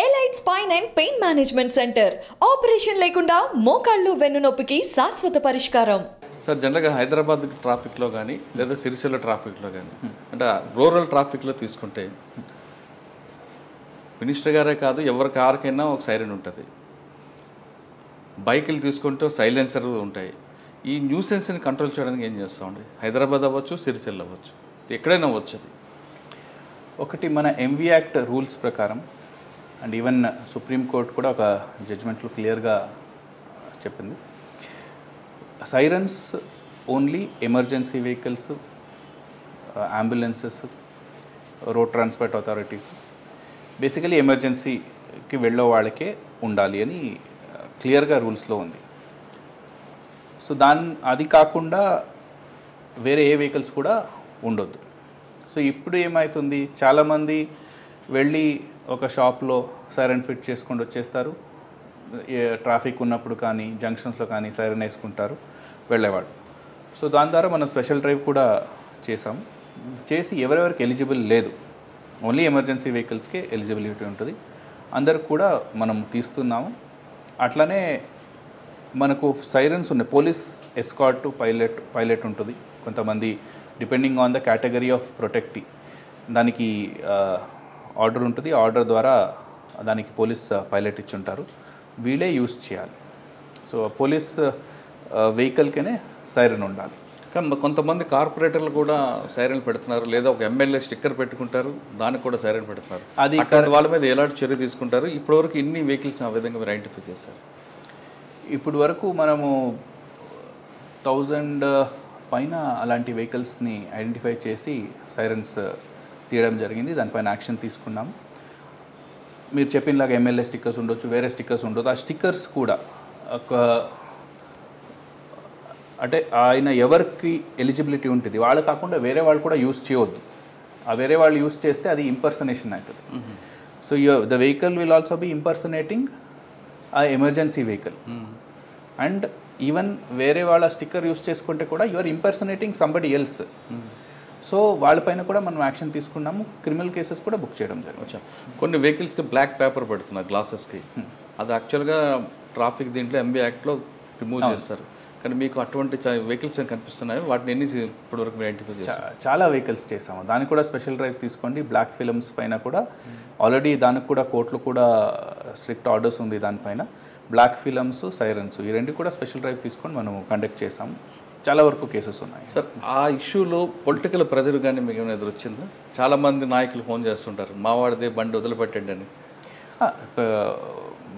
Elite spine and pain management centre operation లేకుండా మోకాళ్ళు వెన్నునొప్పికి శాశ్వత పరిష్కారం. సార్ జనరల్గా హైదరాబాద్ ట్రాఫిక్లో కానీ లేదా సిరిసిల్ల ట్రాఫిక్లో కానీ అంటే రూరల్ ట్రాఫిక్లో తీసుకుంటే మినిస్టర్ గారే కాదు ఎవరి కారుకైనా ఒక సైరన్ ఉంటుంది. బైకులు తీసుకుంటే సైలెన్సర్ ఉంటాయి. ఈ న్యూసెన్స్ని కంట్రోల్ చేయడానికి ఏం చేస్తామండి? హైదరాబాద్ అవ్వచ్చు, సిరిసిల్ల అవ్వచ్చు, ఎక్కడైనా అవ్వచ్చు. అది ఒకటి మన ఎంవి యాక్ట్ రూల్స్ ప్రకారం అండ్ ఈవెన్ సుప్రీంకోర్టు కూడా ఒక జడ్జ్మెంట్లో క్లియర్గా చెప్పింది. Sirens only emergency vehicles, ambulances, road transport authorities, basically ఎమర్జెన్సీకి వెళ్ళే వాళ్ళకే ఉండాలి అని క్లియర్గా రూల్స్లో ఉంది. సో అది కాకుండా వేరే ఏ వెహికల్స్ కూడా ఉండొద్దు. సో ఇప్పుడు ఏమవుతుంది, చాలామంది వెళ్ళి ఒక షాప్లో సైరన్ ఫిట్ చేసుకొని వచ్చేస్తారు. ట్రాఫిక్ ఉన్నప్పుడు కానీ జంక్షన్స్లో కానీ సైరన్ వేసుకుంటారు వెళ్ళేవాడు. సో దాని ద్వారా మనం స్పెషల్ డ్రైవ్ కూడా చేసి ఎవరెవరికి ఎలిజిబుల్ లేదు, ఓన్లీ ఎమర్జెన్సీ వెహికల్స్కే ఎలిజిబిలిటీ ఉంటుంది, అందరికి కూడా మనం తీస్తున్నాము. అట్లనే మనకు సైరన్స్ ఉన్నాయి. పోలీస్ ఎస్కార్ట్, పైలట్ ఉంటుంది. కొంతమంది depending on the category of protectee దానికి ఆర్డర్ ఉంటుంది. ఆర్డర్ ద్వారా దానికి పోలీస్ పైలట్ ఇచ్చి ఉంటారు, వీళ్ళే యూజ్ చేయాలి. సో పోలీస్ వెహికల్కనే సైరన్ ఉండాలి. కానీ కొంతమంది కార్పొరేటర్లు కూడా సైరన్ పెడుతున్నారు, లేదా ఒక ఎమ్మెల్యే స్టిక్కర్ పెట్టుకుంటారు, దానికి కూడా సైరన్ పెడుతున్నారు. అది వాళ్ళ మీద ఎలాంటి చర్య తీసుకుంటారు? ఇప్పటివరకు ఇన్ని వెహికల్స్ ఆ విధంగా మీరు ఐడెంటిఫై చేశారు? ఇప్పటి వరకు మనము 1000 పైన అలాంటి వెహికల్స్ని ఐడెంటిఫై చేసి సైరన్స్ తీయడం జరిగింది. దానిపైన యాక్షన్ తీసుకున్నాం. మీరు చెప్పినలాగా ఎమ్మెల్యే స్టిక్కర్స్ ఉండొచ్చు, వేరే స్టిక్కర్స్ ఉండొచ్చు. ఆ స్టిక్కర్స్ కూడా అంటే ఆయన ఎవరికి ఎలిజిబిలిటీ ఉంటుంది వాళ్ళు కాకుండా వేరే వాళ్ళు కూడా యూజ్ చేయవద్దు. ఆ వేరే వాళ్ళు యూజ్ చేస్తే అది ఇంపర్సనేషన్ అవుతుంది. So the vehicle will also be impersonating ఆ ఎమర్జెన్సీ వెహికల్. అండ్ ఈవెన్ వేరే వాళ్ళ స్టిక్కర్ యూజ్ చేసుకుంటే కూడా you are impersonating somebody else. So వాళ్ళపైన కూడా మనం యాక్షన్ తీసుకున్నాము. క్రిమినల్ కేసెస్ కూడా బుక్ చేయడం జరిగింది. కొన్ని వెహికల్స్కి బ్లాక్ పేపర్ పెడుతున్నారు గ్లాసెస్కి. అది యాక్చువల్గా ట్రాఫిక్ దీంట్లో ఎంబీ యాక్ట్లో రిమూవ్ చేస్తారు. కానీ మీకు అటువంటి వెహికల్స్ ఏం కనిపిస్తున్నాయి? వాటిని ఎన్ని ఇప్పటివరకు మీరు ఐడెంటిఫై చేస్తారు? చాలా వెహికల్స్ చేసాము. దానికి కూడా స్పెషల్ డ్రైవ్ తీసుకోండి. బ్లాక్ ఫిల్మ్స్ పైన కూడా ఆల్రెడీ దానికి కూడా కోర్టులో కూడా స్ట్రిక్ట్ ఆర్డర్స్ ఉంది. దానిపైన బ్లాక్ ఫిల్మ్స్, సైరన్స్ ఈ రెండు కూడా స్పెషల్ డ్రైవ్ తీసుకొని మనం కండక్ట్ చేసాము. చాలా వరకు కేసెస్ ఉన్నాయి. సార్ ఆ ఇష్యూలో పొలిటికల్ ప్రెజర్ కానీ మీకు ఏమైనా ఎదురొచ్చిందా? చాలామంది నాయకులు ఫోన్ చేస్తుంటారు, మావాడిదే బండి వదిలిపెట్టండి అని.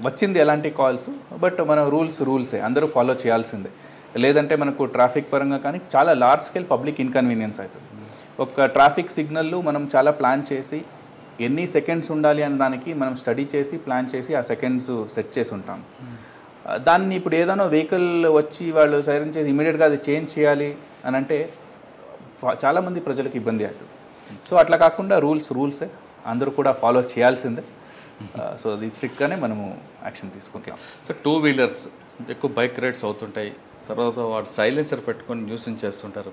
వచ్చింది ఎలాంటి కాల్స్, బట్ మన రూల్సే అందరూ ఫాలో చేయాల్సిందే. లేదంటే మనకు ట్రాఫిక్ పరంగా కానీ చాలా లార్జ్ స్కేల్ పబ్లిక్ ఇన్కన్వీనియన్స్ అవుతుంది. ఒక ట్రాఫిక్ సిగ్నల్ మనం చాలా ప్లాన్ చేసి ఎన్ని సెకండ్స్ ఉండాలి అనే దానికి మనం స్టడీ చేసి ప్లాన్ చేసి ఆ సెకండ్స్ సెట్ చేసి ఉంటాం. దాన్ని ఇప్పుడు ఏదైనా వెహికల్ వచ్చి వాళ్ళు సైరన్ చేసి ఇమీడియట్గా అది చేంజ్ చేయాలి అని అంటే చాలామంది ప్రజలకు ఇబ్బంది అవుతుంది. సో అట్లా కాకుండా రూల్సే అందరూ కూడా ఫాలో చేయాల్సిందే. సో అది స్ట్రిక్ట్గానే మనము యాక్షన్ తీసుకుంటాం. సో 2 వీలర్స్ ఎక్కువ బైక్ రైడ్స్ అవుతుంటాయి. తర్వాత వాడు సైలెన్సర్ పెట్టుకొని న్యూసెన్స్ చేస్తుంటారు.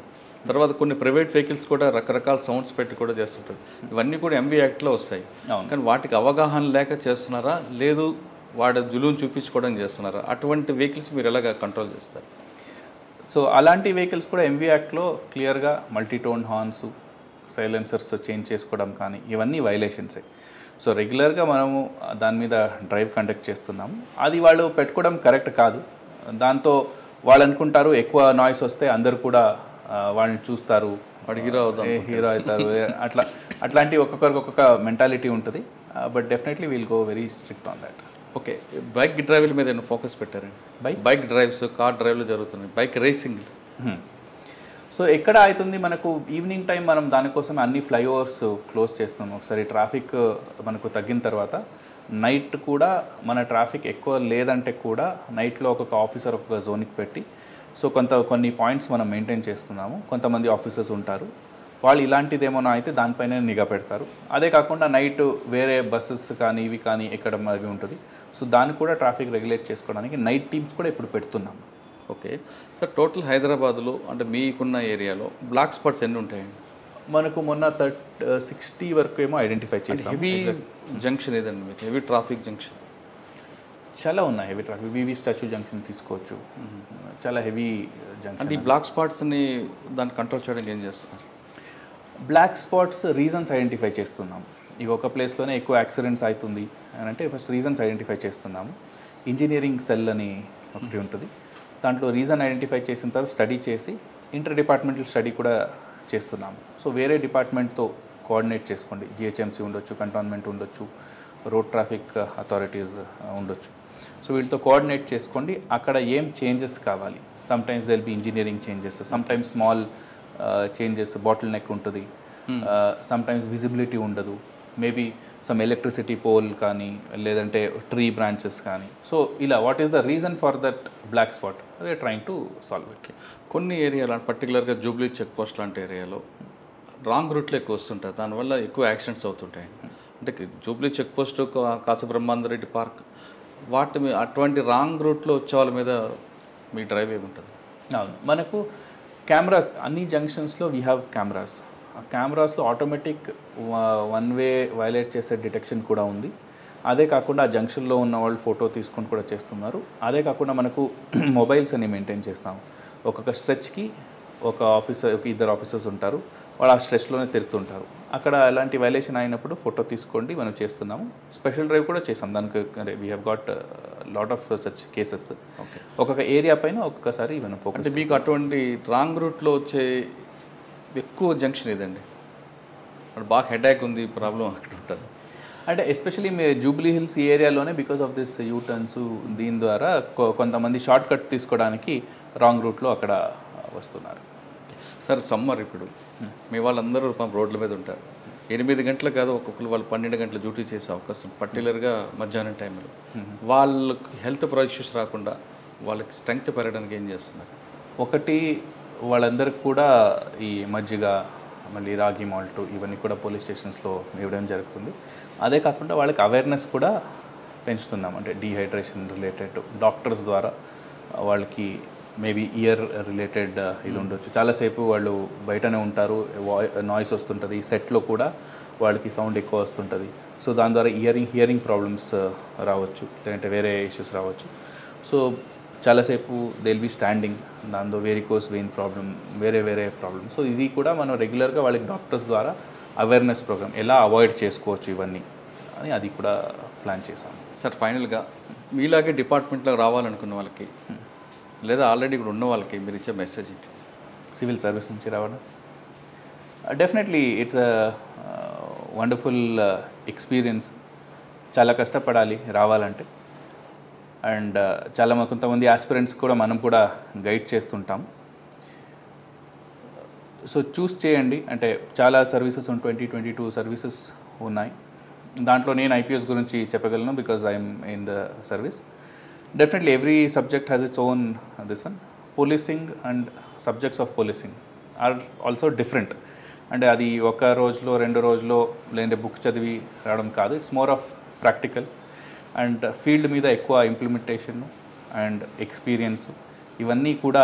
తర్వాత కొన్ని ప్రైవేట్ వెహికల్స్ కూడా రకరకాల సౌండ్స్ పెట్టి కూడా చేస్తుంటారు. ఇవన్నీ కూడా ఎంబీ యాక్ట్లో వస్తాయి. కానీ వాటికి అవగాహన లేక చేస్తున్నారా, లేదు వాడు జులుం చూపించుకోవడం చేస్తున్నారా? అటువంటి వెహికల్స్ మీరు ఎలాగ కంట్రోల్ చేస్తారు? సో అలాంటి వెహికల్స్ కూడా ఎంవీ యాక్ట్లో క్లియర్గా మల్టీటోన్ హార్న్స్, సైలెన్సర్స్ చేంజ్ చేసుకోవడం కానీ ఇవన్నీ వైలేషన్సే. సో రెగ్యులర్గా మనము దాని మీద డ్రైవ్ కండక్ట్ చేస్తున్నాము. అది వాళ్ళు పెట్టుకోవడం కరెక్ట్ కాదు. దాంతో వాళ్ళు అనుకుంటారు ఎక్కువ నాయిస్ వస్తే అందరు కూడా వాళ్ళని చూస్తారు, వాడు హీరో అవుతారు. అట్లాంటి ఒక్కొక్కరికి ఒక్కొక్క మెంటాలిటీ ఉంటుంది. But definitely will go very strict on that. Okay, bike డ్రైవ్ల మీద ఏమైనా ఫోకస్ పెట్టారండి? బైక్ డ్రైవ్స్, కార్ డ్రైవ్లు జరుగుతున్నాయి, బైక్ రేసింగ్. సో ఎక్కడ అవుతుంది మనకు ఈవినింగ్ టైం మనం దానికోసం అన్ని ఫ్లైఓవర్స్ క్లోజ్ చేస్తున్నాం. ఒకసారి ట్రాఫిక్ మనకు తగ్గిన తర్వాత నైట్ కూడా మన ట్రాఫిక్ ఎక్కువ లేదంటే కూడా నైట్లో ఒక్కొక్క ఆఫీసర్ ఒక్కొక్క జోన్కి పెట్టి సో కొన్ని పాయింట్స్ మనం మెయింటైన్ చేస్తున్నాము. కొంతమంది ఆఫీసర్స్ ఉంటారు, వాళ్ళు ఇలాంటిది ఏమైనా అయితే దానిపైన నిఘా పెడతారు. అదే కాకుండా నైట్ వేరే బస్సెస్ కానీ ఇవి కానీ ఎక్కడం అవి ఉంటుంది. సో దాన్ని కూడా ట్రాఫిక్ రెగ్యులేట్ చేసుకోవడానికి నైట్ టీమ్స్ కూడా ఇప్పుడు పెడుతున్నాం. ఓకే సార్, టోటల్ హైదరాబాద్లో అంటే మీకున్న ఏరియాలో బ్లాక్ స్పాట్స్ ఎన్ని ఉంటాయండి? మనకు మొన్న 60 వరకు ఏమో ఐడెంటిఫై చేసాం. హెవీ జంక్షన్ ఏదండి మీకు? హెవీ ట్రాఫిక్ జంక్షన్ చాలా ఉన్నాయి. హెవీ ట్రాఫిక్ వివి స్టాచ్యూ జంక్షన్ తీసుకోవచ్చు, చాలా హెవీ జంక్షన్. అంటే ఈ బ్లాక్ స్పాట్స్ని దాన్ని కంట్రోల్ చేయడానికి ఏం చేస్తున్నారు? బ్లాక్ స్పాట్స్ రీజన్స్ ఐడెంటిఫై చేస్తున్నాం. ఇక ఒక ప్లేస్లోనే ఎక్కువ యాక్సిడెంట్స్ అవుతుంది అని అంటే ఫస్ట్ రీజన్స్ ఐడెంటిఫై చేస్తున్నాము. ఇంజనీరింగ్ సెల్ అని ఒకటి ఉంటుంది, దాంట్లో రీజన్ ఐడెంటిఫై చేసిన తర్వాత స్టడీ చేసి ఇంటర్ డిపార్ట్మెంటల్ స్టడీ కూడా చేస్తున్నాము. సో వేరే డిపార్ట్మెంట్తో కోఆర్డినేట్ చేసుకోండి, జిహెచ్ఎంసీ ఉండొచ్చు, కంటోన్మెంట్ ఉండొచ్చు, రోడ్ ట్రాఫిక్ అథారిటీస్ ఉండొచ్చు. సో వీళ్ళతో కోఆర్డినేట్ చేసుకోండి అక్కడ ఏం చేంజెస్ కావాలి. Sometimes they'll be engineering changes, sometimes small changes, bottleneck ఉంటుంది, సమ్ టైమ్స్ విజిబిలిటీ ఉండదు, మేబీ సమ్ ఎలక్ట్రిసిటీ పోల్ కానీ లేదంటే ట్రీ బ్రాంచెస్ కానీ. సో ఇలా what is the reason for that black spot, we're trying to solve it. కొన్ని ఏరియాలో పర్టికులర్గా Jubilee check post లాంటి ఏరియాలో రాంగ్ రూట్లో ఎక్కువ వస్తుంటాయి, దానివల్ల ఎక్కువ యాక్సిడెంట్స్ అవుతుంటాయి. అంటే Jubilee check post, Kashi Brahmanandareddy park, అటువంటి రాంగ్ రూట్లో వచ్చే వాళ్ళ మీద మీ డ్రైవ్ ఏముంటుంది? అవును, మనకు కెమెరాస్ అన్ని జంక్షన్స్లో వీ హ్యావ్ కెమెరాస్. ఆ కెమెరాస్లో ఆటోమేటిక్ వన్ వే వైలేట్ చేసే డిటెక్షన్ కూడా ఉంది. అదే కాకుండా ఆ జంక్షన్లో ఉన్న వాళ్ళు ఫోటో తీసుకొని కూడా చేస్తున్నారు. అదే కాకుండా మనకు మొబైల్స్ అని మెయింటైన్ చేస్తాము. ఒక్కొక్క స్ట్రెచ్కి ఒక ఇద్దరు ఆఫీసర్స్ ఉంటారు, వాళ్ళు ఆ స్ట్రెచ్లోనే తిరుగుతుంటారు. అక్కడ ఎలాంటి వైలేషన్ అయినప్పుడు ఫోటో తీసుకోండి మనం చేస్తున్నాము. స్పెషల్ డ్రైవ్ కూడా చేసాం దానికి. We have got lot of such cases. Okay, ఒక్కొక్క ఏరియా పైన ఒక్కొక్కసారి మనం ఫోకస్. అంటే మీకు అటువంటి రాంగ్ రూట్లో వచ్చే ఎక్కువ జంక్షన్ ఏదండి? అక్కడ బాగా హెడేక్ ఉంది, ప్రాబ్లం అక్కడ ఉంటుంది. అంటే ఎస్పెషలీ మీ జూబ్లీ హిల్స్ ఈ ఏరియాలోనే బికాస్ ఆఫ్ దిస్ యూటర్న్స్, దీని ద్వారా కొంతమంది షార్ట్ కట్ తీసుకోవడానికి రాంగ్ రూట్లో అక్కడ వస్తున్నారు. సార్ సమ్మర్ ఇప్పుడు మీ వాళ్ళందరూ రోడ్ల మీద ఉంటారు. 8 గంటలు కాదు, ఒక్కొక్కరు వాళ్ళు 12 గంటలు డ్యూటీ చేసే అవకాశం, పర్టికులర్గా మధ్యాహ్నం టైంలో. వాళ్ళకి హెల్త్ ఇష్యూస్ రాకుండా వాళ్ళకి స్ట్రెంగ్త్ పెరగడానికి ఏం చేస్తున్నారు? ఒకటి, వాళ్ళందరికీ కూడా ఈ మజ్జిగ, మళ్ళీ రాగి మాల్ట్ ఇవన్నీ కూడా పోలీస్ స్టేషన్స్లో ఇవ్వడం జరుగుతుంది. అదే కాకుండా వాళ్ళకి అవేర్నెస్ కూడా పెంచుతున్నాం. అంటే డీహైడ్రేషన్ రిలేటెడ్ డాక్టర్స్ ద్వారా వాళ్ళకి మేబీ ఇయర్ రిలేటెడ్ ఇది ఉండొచ్చు. చాలాసేపు వాళ్ళు బయటనే ఉంటారు, నాయిస్ వస్తుంటుంది, సెట్లో కూడా వాళ్ళకి సౌండ్ ఎక్కువ వస్తుంటుంది. సో దాని ద్వారా హియరింగ్ ప్రాబ్లమ్స్ రావచ్చు, లేదంటే వేరే ఇష్యూస్ రావచ్చు. సో చాలాసేపు దే విల్ బి స్టాండింగ్, దాంతో వేరికోస్ వెయిన్ ప్రాబ్లం, వేరే ప్రాబ్లమ్. సో ఇది కూడా మనం రెగ్యులర్గా వాళ్ళకి డాక్టర్స్ ద్వారా అవేర్నెస్ ప్రోగ్రామ్ ఎలా అవాయిడ్ చేసుకోవచ్చు ఇవన్నీ అని అది కూడా ప్లాన్ చేశాము. సార్ ఫైనల్గా మీలాగే డిపార్ట్మెంట్లో రావాలనుకున్న వాళ్ళకి లేదా ఆల్రెడీ ఇప్పుడు ఉన్న వాళ్ళకి మీరు ఇచ్చే మెసేజ్ ఏంటి? సివిల్ సర్వీస్ నుంచి రావడం definitely it's a wonderful experience. చాలా కష్టపడాలి రావాలంటే. అండ్ కొంతమంది ఆస్పిరెంట్స్ కూడా మనం కూడా గైడ్ చేస్తుంటాం. సో చూస్ చేయండి. అంటే చాలా సర్వీసెస్ 22 సర్వీసెస్ ఉన్నాయి. దాంట్లో నేను ఐపీఎస్ గురించి చెప్పగలను because I'm in the service. Definitely every subject has its own this one. Policing and subjects of policing are also different. అంటే అది ఒక రోజులో 2 రోజులో లేదంటే బుక్ చదివి రావడం కాదు. It's more of practical and field మీద ఎక్కువ ఇంప్లిమెంటేషన్ అండ్ ఎక్స్పీరియన్స్ ఇవన్నీ కూడా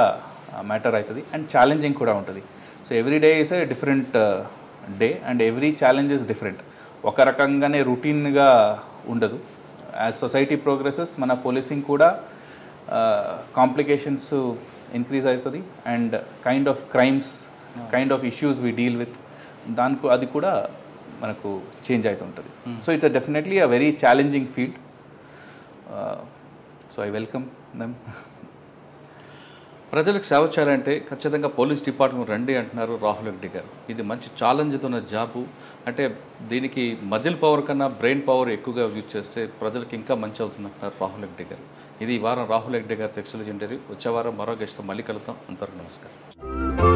మ్యాటర్ అవుతుంది. అండ్ ఛాలెంజింగ్ కూడా ఉంటుంది. So every day is a different day and every challenge is different. ఒక రకంగానే రొటీన్గా ఉండదు. యాజ్ సొసైటీ ప్రోగ్రెసెస్ మన పోలీసింగ్ కూడా కాంప్లికేషన్స్ ఇంక్రీజ్ అవుతుంది and kind of crimes, kind of issues we deal with దానికి అది కూడా మనకు చేంజ్ అవుతుంటుంది. So it's definitely a very challenging field. So I welcome them. ప్రజలకు సేవ చేయాలంటే ఖచ్చితంగా పోలీస్ డిపార్ట్మెంట్ రండి అంటున్నారు రాహుల్ హెగ్డే గారు. ఇది మంచి ఛాలెంజ్తో ఉన్న జాబు. అంటే దీనికి మజిల్ పవర్ కన్నా బ్రెయిన్ పవర్ ఎక్కువగా యూజ్ చేస్తే ప్రజలకు ఇంకా మంచి అవుతుంది అంటున్నారు రాహుల్ హెగ్డే గారు. ఇది ఈ వారం రాహుల్ హెగ్డే గారు ఎక్స్క్లూజివ్ ఇంటర్వ్యూ. వచ్చే వారం మరో గెస్ట్తో మళ్ళీ కలుద్దాం. అంతవరకు నమస్కారం.